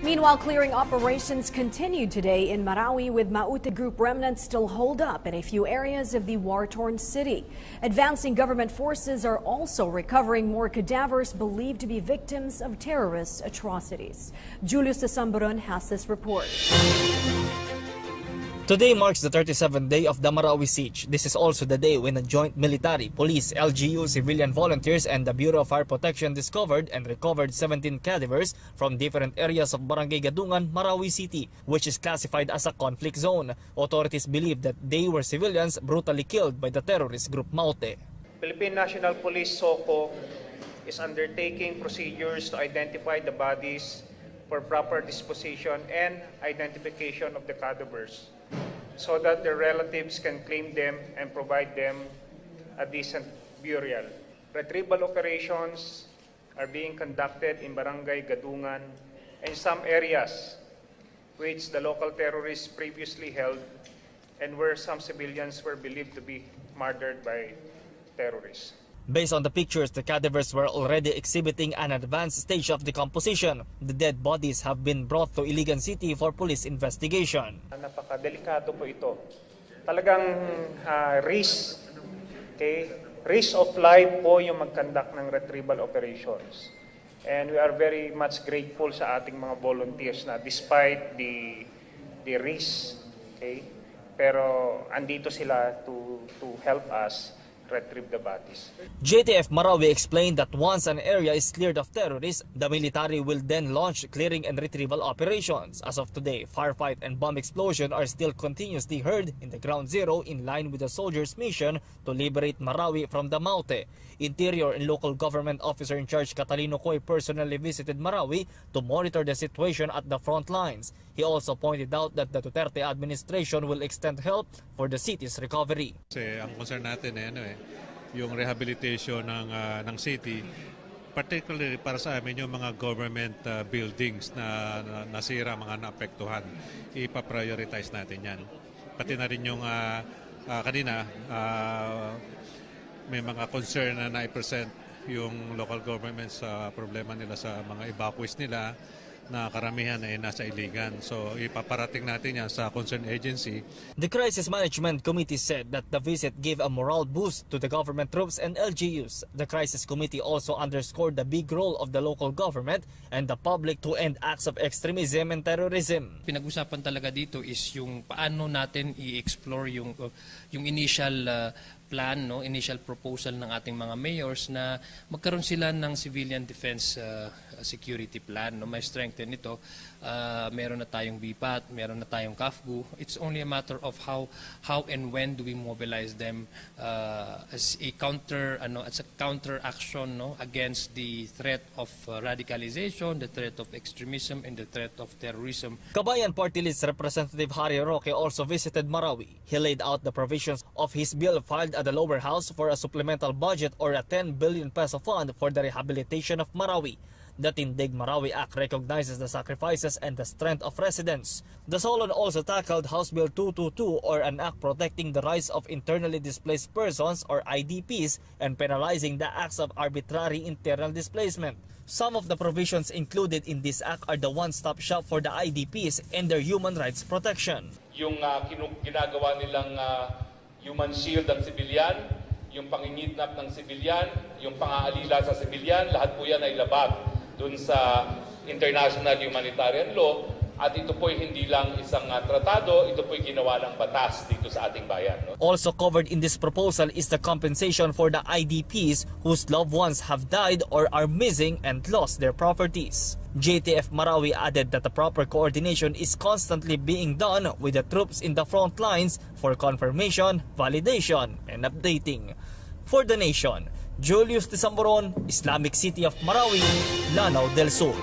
Meanwhile, clearing operations continued today in Marawi, with Maute Group remnants still holed up in a few areas of the war-torn city. Advancing government forces are also recovering more cadavers believed to be victims of terrorist atrocities. Julius de Samburon has this report. Today marks the 37th day of the Marawi siege. This is also the day when the joint military, police, LGU, civilian volunteers, and the Bureau of Fire Protection discovered and recovered 17 cadavers from different areas of Barangay Gadungan, Marawi City, which is classified as a conflict zone. Authorities believe that they were civilians brutally killed by the terrorist group Maute. Philippine National Police SOCO is undertaking procedures to identify the bodies for proper disposition and identification of the cadavers, so that their relatives can claim them and provide them a decent burial. Retrieval operations are being conducted in Barangay Gadungan and some areas which the local terrorists previously held and where some civilians were believed to be murdered by terrorists. Based on the pictures, the cadavers were already exhibiting an advanced stage of decomposition. The dead bodies have been brought to Iligan City for police investigation. Napakadelikado po ito. Talagang risk of life po yung mag-conduct ng retrieval operations. And we are very much grateful sa ating mga volunteers na despite the risk, pero andito sila to help us retrieve the bodies. JTF Marawi explained that once an area is cleared of terrorists, the military will then launch clearing and retrieval operations. As of today, firefight and bomb explosion are still continuously heard in the ground zero in line with the soldiers' mission to liberate Marawi from the Maute. Interior and local government officer in charge Catalino Coy personally visited Marawi to monitor the situation at the front lines. He also pointed out that the Duterte administration will extend help for the city's recovery. Kasi ang concern natin yung rehabilitation ng city, particularly para sa amin yung mga government buildings na nasira, mga naapektuhan. Ipa-prioritize natin yan. Pati na rin yung kanina may mga concern na na-present yung local government sa problema nila sa mga evacuees nila na karamihan ay nasa Iligan. So ipaparating natin yan sa concerned agency. The Crisis Management Committee said that the visit gave a morale boost to the government troops and LGUs. The Crisis Committee also underscored the big role of the local government and the public to end acts of extremism and terrorism. Pinag-usapan talaga dito is yung paano natin i-explore yung initial plan, initial proposal ng ating mga mayors na magkaroon sila ng civilian defense security plan. May strengthen ito. Meron na tayong BPAT, meron na tayong CAFGU. It's only a matter of how and when do we mobilize them as a counter action against the threat of radicalization, the threat of extremism, and the threat of terrorism. Kabayan Party List Representative Harry Roque also visited Marawi. He laid out the provisions of his bill filed at the lower house for a supplemental budget or a 10 billion peso fund for the rehabilitation of Marawi. The Tindig Marawi Act recognizes the sacrifices and the strength of residents. The Solon also tackled House Bill 222, or an act protecting the rights of internally displaced persons or IDPs and penalizing the acts of arbitrary internal displacement. Some of the provisions included in this act are the one-stop shop for the IDPs and their human rights protection. Yung ginagawa nilang human shield ng sibilyan, yung pangingidnap ng sibilyan, yung pang-aalila sa sibilyan, lahat po yan ay labag dun sa international humanitarian law, at ito po'y hindi lang isang tratado, ito po'y ginawa ng batas dito sa ating bayan. Also covered in this proposal is the compensation for the IDPs whose loved ones have died or are missing and lost their properties. JTF Marawi added that the proper coordination is constantly being done with the troops in the front lines for confirmation, validation, and updating. For the nation, Julius de Samburon, Islamic City of Marawi, Lanao del Sur.